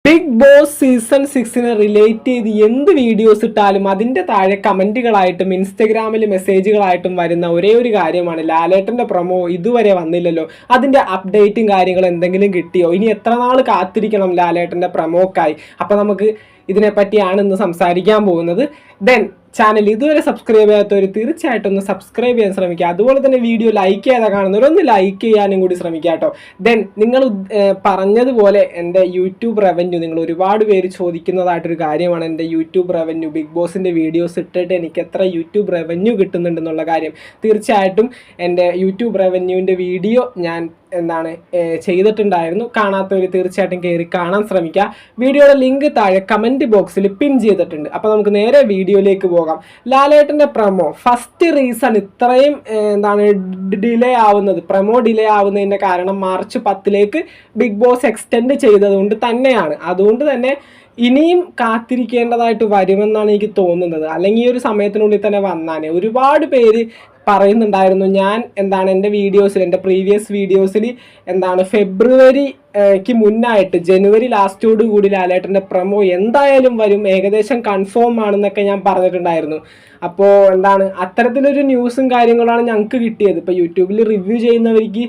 Big boss season 6 relate ചെയ്ത് എന്ത് videos ഇട്ടാലും അതിൻ്റെ താഴെ കമൻറ്റുകളായിട്ടും ഇൻസ്റ്റഗ്രാമിൽ മെസ്സേജുകളായിട്ടും വരുന്ന ഒരേ ഒരു കാര്യമാണ് ലാലേട്ടൻ്റെ പ്രൊമോ ഇതുവരെ വന്നില്ലല്ലോ, അതിൻ്റെ അപ്ഡേറ്റും കാര്യങ്ങളും എന്തെങ്കിലും കിട്ടിയോ, ഇനി എത്ര നാൾ കാത്തിരിക്കണം ലാലേട്ടൻ്റെ പ്രൊമോക്കായി. അപ്പോൾ നമുക്ക് ഇതിനെപ്പറ്റിയാണ് ഇന്ന് സംസാരിക്കാൻ പോകുന്നത്. ദെൻ ചാനൽ ഇതുവരെ സബ്സ്ക്രൈബ് ചെയ്യാത്തവർ തീർച്ചയായിട്ടും ഒന്ന് സബ്സ്ക്രൈബ് ചെയ്യാൻ ശ്രമിക്കുക. അതുപോലെ തന്നെ വീഡിയോ ലൈക്ക് ചെയ്യാതെ കാണുന്നവരൊന്ന് ലൈക്ക് ചെയ്യാനും കൂടി ശ്രമിക്കുക കേട്ടോ. ദെൻ നിങ്ങൾ പറഞ്ഞതുപോലെ എൻ്റെ യൂട്യൂബ് റവന്യൂ, നിങ്ങൾ ഒരുപാട് പേര് ചോദിക്കുന്നതായിട്ടൊരു കാര്യമാണ് എൻ്റെ യൂട്യൂബ് റവന്യൂ. ബിഗ് ബോസിൻ്റെ വീഡിയോസ് ഇട്ടിട്ട് എനിക്ക് എത്ര യൂട്യൂബ് റവന്യൂ കിട്ടുന്നുണ്ടെന്നുള്ള കാര്യം. തീർച്ചയായിട്ടും എൻ്റെ യൂട്യൂബ് റവന്യൂവിൻ്റെ വീഡിയോ ഞാൻ ചെയ്തിട്ടുണ്ടായിരുന്നു. കാണാത്തവർ തീർച്ചയായിട്ടും കയറി കാണാൻ ശ്രമിക്കുക. വീഡിയോയുടെ ലിങ്ക് താഴെ കമൻറ്റ് ബോക്സിൽ പിൻ ചെയ്തിട്ടുണ്ട്. അപ്പോൾ നമുക്ക് നേരെ വീഡിയോയിലേക്ക് പോകാം. ലാലേട്ടൻ്റെ പ്രൊമോ ഫസ്റ്റ് റീസൺ ഇത്രയും ഡിലേ ആവുന്നത്, പ്രൊമോ ഡിലേ ആവുന്നതിൻ്റെ കാരണം മാർച്ച് 10 ബിഗ് ബോസ് എക്സ്റ്റെൻഡ് ചെയ്തതുകൊണ്ട് തന്നെയാണ്. അതുകൊണ്ട് തന്നെ ഇനിയും കാത്തിരിക്കേണ്ടതായിട്ട് വരുമെന്നാണ് എനിക്ക് തോന്നുന്നത്. അല്ലെങ്കിൽ ഈ ഒരു സമയത്തിനുള്ളിൽ തന്നെ വന്നാനേ. ഒരുപാട് പേര് പറയുന്നുണ്ടായിരുന്നു ഞാൻ എൻ്റെ വീഡിയോസിൽ, എൻ്റെ പ്രീവിയസ് വീഡിയോസിൽ ഫെബ്രുവരിക്ക് മുന്നായിട്ട് ജനുവരി ലാസ്റ്റോട് കൂടി ലാലേട്ടൻ്റെ പ്രൊമോ എന്തായാലും വരും, ഏകദേശം കൺഫേം ആണെന്നൊക്കെ ഞാൻ പറഞ്ഞിട്ടുണ്ടായിരുന്നു. അപ്പോൾ അത്തരത്തിലൊരു ന്യൂസും കാര്യങ്ങളാണ് ഞങ്ങൾക്ക് കിട്ടിയത്. ഇപ്പോൾ യൂട്യൂബിൽ റിവ്യൂ ചെയ്യുന്നവർക്ക്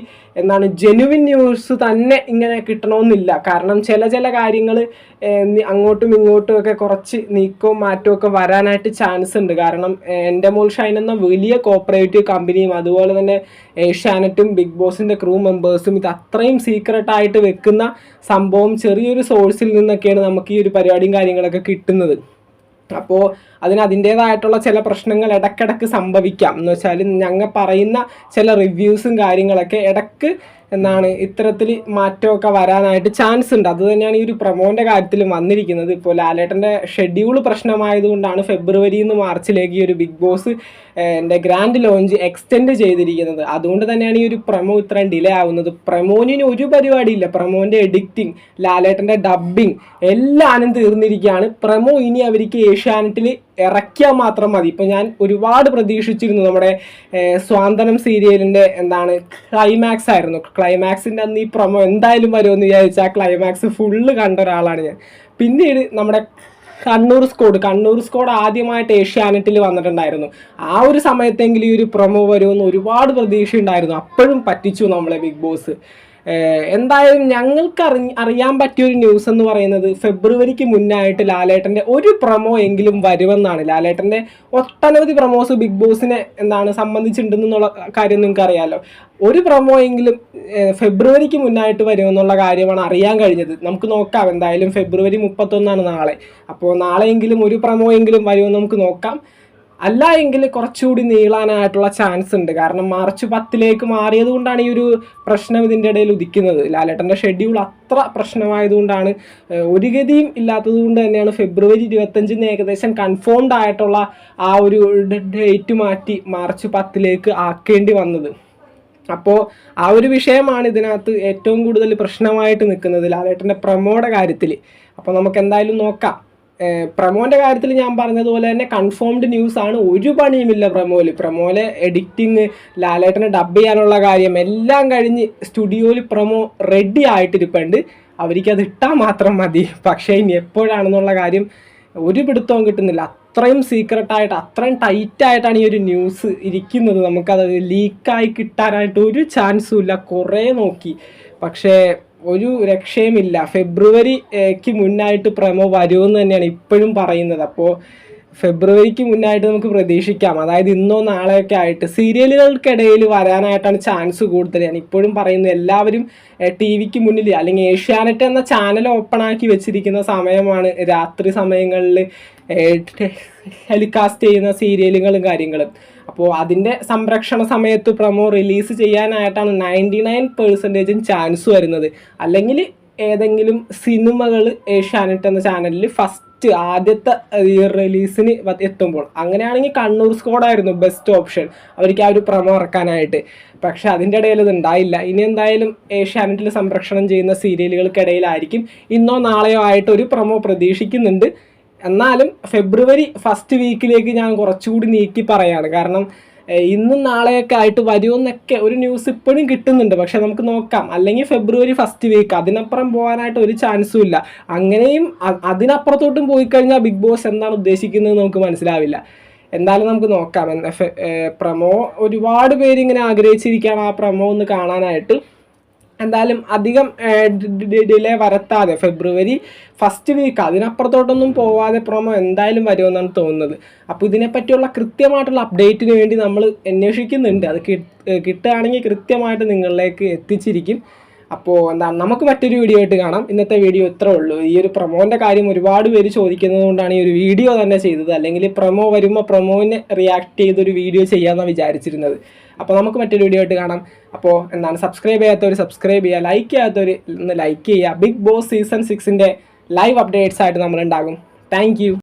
ജെനുവിൻ ന്യൂസ് തന്നെ ഇങ്ങനെ കിട്ടണമെന്നില്ല. കാരണം ചില കാര്യങ്ങൾ അങ്ങോട്ടും ഇങ്ങോട്ടും ഒക്കെ കുറച്ച് നീക്കവും മാറ്റവും ഒക്കെ വരാനായിട്ട് ചാൻസ് ഉണ്ട്. കാരണം എൻഡമോൾ ഷൈൻ എന്ന വലിയ കോപ്പറേറ്റീവ് കമ്പനിയും അതുപോലെ തന്നെ ഏഷ്യാനെറ്റും ബിഗ് ബോസിൻ്റെ ക്രൂ മെമ്പേഴ്സും ഇത് അത്രയും സീക്രട്ടായിട്ട് വെക്കുന്ന സംഭവം ചെറിയൊരു സോഴ്സിൽ നിന്നൊക്കെയാണ് നമുക്ക് ഈ ഒരു പരിപാടിയും കാര്യങ്ങളൊക്കെ കിട്ടുന്നത്. അപ്പോൾ അതിൻ്റേതായിട്ടുള്ള ചില പ്രശ്നങ്ങൾ ഇടയ്ക്കിടയ്ക്ക് സംഭവിക്കാം. എന്ന് വെച്ചാൽ ഞങ്ങൾ പറയുന്ന ചില റിവ്യൂസും കാര്യങ്ങളൊക്കെ ഇടയ്ക്ക് ഇത്തരത്തിൽ മാറ്റമൊക്കെ വരാനായിട്ട് ചാൻസ് ഉണ്ട്. അത് തന്നെയാണ് ഈ ഒരു പ്രൊമോൻ്റെ കാര്യത്തിൽ വന്നിരിക്കുന്നത്. ഇപ്പോൾ ലാലേട്ടൻ്റെ ഷെഡ്യൂൾ പ്രശ്നമായതുകൊണ്ടാണ് ഫെബ്രുവരിയിൽ നിന്ന് മാർച്ചിലേക്ക് ഈ ഒരു Bigg Boss grand launch extend ചെയ്തിരിക്കുന്നത്. അതുകൊണ്ട് തന്നെയാണ് ഈ ഒരു പ്രൊമോ ഇത്രയും ഡിലേ ആവുന്നത്. പ്രൊമോനിന് ഒരു പരിപാടിയില്ല. പ്രൊമോൻ്റെ എഡിറ്റിംഗ്, ലാലേട്ടൻ്റെ ഡബ്ബിങ് എല്ലാം തീർന്നിരിക്കുകയാണ്. പ്രൊമോ ഇനി അവർക്ക് ഏഷ്യാനെറ്റിൽ ഇറക്കിയാൽ മാത്രം മതി. ഇപ്പോൾ ഞാൻ ഒരുപാട് പ്രതീക്ഷിച്ചിരുന്നു. നമ്മുടെ സ്വാന്തനം സീരിയലിൻ്റെ ക്ലൈമാക്സ് ആയിരുന്നു. ക്ലൈമാക്സിൻ്റെ അന്ന് ഈ പ്രൊമോ എന്തായാലും വരുമെന്ന് വിചാരിച്ചാൽ ആ ക്ലൈമാക്സ് ഫുള്ള് കണ്ട ഒരാളാണ് ഞാൻ. പിന്നീട് നമ്മുടെ കണ്ണൂർ സ്കോഡ് ആദ്യമായിട്ട് ഏഷ്യാനെറ്റിൽ വന്നിട്ടുണ്ടായിരുന്നു. ആ ഒരു സമയത്തെങ്കിലും ഈ ഒരു പ്രൊമോ വരുമെന്ന് ഒരുപാട് പ്രതീക്ഷ ഉണ്ടായിരുന്നു. അപ്പോഴും പറ്റിച്ചു നമ്മളെ ബിഗ് ബോസ്. എന്തായാലും ഞങ്ങൾക്ക് അറിയാൻ പറ്റിയൊരു ന്യൂസ് എന്ന് പറയുന്നത് ഫെബ്രുവരിക്ക് മുന്നായിട്ട് ലാലേട്ടൻ്റെ ഒരു പ്രൊമോ എങ്കിലും വരുമെന്നാണ്. ലാലേട്ടൻ്റെ ഒട്ടനവധി പ്രൊമോസ് ബിഗ് ബോസിനെ സംബന്ധിച്ചിട്ടുണ്ടെന്നുള്ള കാര്യം നിങ്ങൾക്ക് അറിയാമല്ലോ. ഒരു പ്രൊമോ എങ്കിലും ഫെബ്രുവരിക്ക് മുന്നായിട്ട് വരുമെന്നുള്ള കാര്യമാണ് അറിയാൻ കഴിഞ്ഞത്. നമുക്ക് നോക്കാം. എന്തായാലും ഫെബ്രുവരി 31 നാളെ. അപ്പോൾ നാളെയെങ്കിലും ഒരു പ്രൊമോ എങ്കിലും വരുമെന്ന് നമുക്ക് നോക്കാം. അല്ല എങ്കിൽ കുറച്ചുകൂടി നീളാനായിട്ടുള്ള ചാൻസ് ഉണ്ട്. കാരണം മാർച്ച് 10 മാറിയത് കൊണ്ടാണ് ഈ ഒരു പ്രശ്നം ഇതിൻ്റെ ഇടയിൽ ഉദിക്കുന്നത്. ലാലേട്ടൻ്റെ ഷെഡ്യൂൾ അത്ര പ്രശ്നമായതുകൊണ്ടാണ്, ഒരു ഗതിയും ഇല്ലാത്തത് കൊണ്ട് തന്നെയാണ് ഫെബ്രുവരി 25 ഏകദേശം കൺഫേംഡ് ആയിട്ടുള്ള ആ ഒരു ഡേറ്റ് മാറ്റി മാർച്ച് 10 ആക്കേണ്ടി വന്നത്. അപ്പോൾ ആ ഒരു വിഷയമാണ് ഇതിനകത്ത് ഏറ്റവും കൂടുതൽ പ്രശ്നമായിട്ട് നിൽക്കുന്നത് ലാലേട്ടൻ്റെ പ്രൊമോയുടെ കാര്യത്തിൽ. അപ്പോൾ നമുക്ക് എന്തായാലും നോക്കാം. പ്രൊമോൻ്റെ കാര്യത്തിൽ ഞാൻ പറഞ്ഞതുപോലെ തന്നെ കൺഫേംഡ് ന്യൂസ് ആണ്. ഒരു പണിയുമില്ല പ്രൊമോയിലെ എഡിറ്റിങ്, ലാലേട്ടനെ ഡബ് ചെയ്യാനുള്ള കാര്യം എല്ലാം കഴിഞ്ഞ് സ്റ്റുഡിയോയിൽ പ്രൊമോ റെഡി ആയിട്ടിരിപ്പുണ്ട്. അവർക്കത് ഇട്ടാൽ മാത്രം മതി. പക്ഷേ ഇനി എപ്പോഴാണെന്നുള്ള കാര്യം ഒരു പിടുത്തവും കിട്ടുന്നില്ല. അത്രയും സീക്രട്ടായിട്ട്, അത്രയും ടൈറ്റായിട്ടാണ് ഈ ഒരു ന്യൂസ് ഇരിക്കുന്നത്. നമുക്കത് ലീക്കായി കിട്ടാനായിട്ട് ഒരു ചാൻസും ഇല്ല. കുറേ നോക്കി, പക്ഷേ ഒരു രക്ഷയുമില്ല. ഫെബ്രുവരിക്ക് മുന്നായിട്ട് പ്രൊമോ വരുമെന്ന് തന്നെയാണ് ഇപ്പോഴും പറയുന്നത്. അപ്പോൾ ഫെബ്രുവരിക്ക് മുന്നായിട്ട് നമുക്ക് പ്രതീക്ഷിക്കാം. അതായത് ഇന്നോ നാളെയൊക്കെ ആയിട്ട് സീരിയലുകൾക്കിടയിൽ വരാനായിട്ടാണ് ചാൻസ് കൂടുതൽ. ഞാൻ ഇപ്പോഴും പറയുന്നത് എല്ലാവരും TV മുന്നിൽ അല്ലെങ്കിൽ ഏഷ്യാനെറ്റ് എന്ന ചാനൽ ഓപ്പൺ ആക്കി വെച്ചിരിക്കുന്ന സമയമാണ് രാത്രി സമയങ്ങളിൽ ടെലികാസ്റ്റ് ചെയ്യുന്ന സീരിയലുകളും കാര്യങ്ങളും. അപ്പോൾ അതിൻ്റെ സംരക്ഷണ സമയത്ത് പ്രൊമോ റിലീസ് ചെയ്യാനായിട്ടാണ് 99% ചാൻസ് വരുന്നത്. അല്ലെങ്കിൽ ഏതെങ്കിലും സിനിമകൾ ഏഷ്യാനെറ്റ് എന്ന ചാനലിൽ ആദ്യത്തെ റിലീസിന് എത്തുമ്പോൾ, അങ്ങനെയാണെങ്കിൽ കണ്ണൂർ സ്കോഡായിരുന്നു ബെസ്റ്റ് ഓപ്ഷൻ അവർക്ക് ആ ഒരു പ്രൊമോ ഇറക്കാനായിട്ട്. പക്ഷെ അതിൻ്റെ ഇടയിൽ ഇത് ഉണ്ടായില്ല. ഇനി എന്തായാലും ഏഷ്യാനെറ്റിൽ സംരക്ഷണം ചെയ്യുന്ന സീരിയലുകൾക്കിടയിലായിരിക്കും ഇന്നോ നാളെയോ ആയിട്ട് ഒരു പ്രൊമോ പ്രതീക്ഷിക്കുന്നുണ്ട്. എന്നാലും ഫെബ്രുവരി ഫസ്റ്റ് വീക്കിലേക്ക് ഞാൻ കുറച്ചുകൂടി നീക്കി പറയാണ്. കാരണം ഇന്നും നാളെയൊക്കെ ആയിട്ട് വരുമെന്നൊക്കെ ഒരു ന്യൂസ് ഇപ്പോഴും കിട്ടുന്നുണ്ട്. പക്ഷെ നമുക്ക് നോക്കാം. അല്ലെങ്കിൽ ഫെബ്രുവരി ഫസ്റ്റ് വീക്ക്, അതിനപ്പുറം പോകാനായിട്ട് ഒരു ചാൻസും ഇല്ല. അങ്ങനെയും അതിനപ്പുറത്തോട്ടും പോയി കഴിഞ്ഞാൽ ബിഗ് ബോസ് എന്താണ് ഉദ്ദേശിക്കുന്നത് നമുക്ക് മനസ്സിലാവില്ല. എന്തായാലും നമുക്ക് നോക്കാം. പ്രമോ ഒരുപാട് പേര് ഇങ്ങനെ ആഗ്രഹിച്ചിരിക്കുകയാണ് ആ പ്രമോ ഒന്ന് കാണാനായിട്ട്. എന്തായാലും അധികം ഡിലേ വരുത്താതെ ഫെബ്രുവരി ഫസ്റ്റ് വീക്ക് അതിനപ്പുറത്തോട്ടൊന്നും പോവാതെ പ്രൊമോ എന്തായാലും വരുമെന്നാണ് തോന്നുന്നത്. അപ്പോൾ ഇതിനെപ്പറ്റിയുള്ള കൃത്യമായിട്ടുള്ള അപ്ഡേറ്റിന് വേണ്ടി നമ്മൾ അന്വേഷിക്കുന്നുണ്ട്. അത് കിട്ടുകയാണെങ്കിൽ കൃത്യമായിട്ട് നിങ്ങളിലേക്ക് എത്തിച്ചിരിക്കും. അപ്പോൾ എന്താണ്, നമുക്ക് മറ്റൊരു വീഡിയോ ആയിട്ട് കാണാം. ഇന്നത്തെ വീഡിയോ ഇത്രേ ഉള്ളൂ. ഈ ഒരു പ്രൊമോൻ്റെ കാര്യം ഒരുപാട് പേര് ചോദിക്കുന്നത് കൊണ്ടാണ് ഈ ഒരു വീഡിയോ തന്നെ ചെയ്തത്. അല്ലെങ്കിൽ പ്രൊമോ വരുമ്പോൾ പ്രൊമോനെ റിയാക്ട് ചെയ്തൊരു വീഡിയോ ചെയ്യാമെന്നാണ് വിചാരിച്ചിരുന്നത്. അപ്പോൾ നമുക്ക് മറ്റൊരു വീഡിയോ ആയിട്ട് കാണാം. അപ്പോൾ എന്താണ്, സബ്സ്ക്രൈബ് ചെയ്യാത്തവർ സബ്സ്ക്രൈബ് ചെയ്യുക, ലൈക്ക് ചെയ്യാത്തവർ ഒന്ന് ലൈക്ക് ചെയ്യുക. ബിഗ് ബോസ് സീസൺ 6ൻ്റെ ലൈവ് അപ്ഡേറ്റ്സ് ആയിട്ട് നമ്മളുണ്ടാകും. Thank you.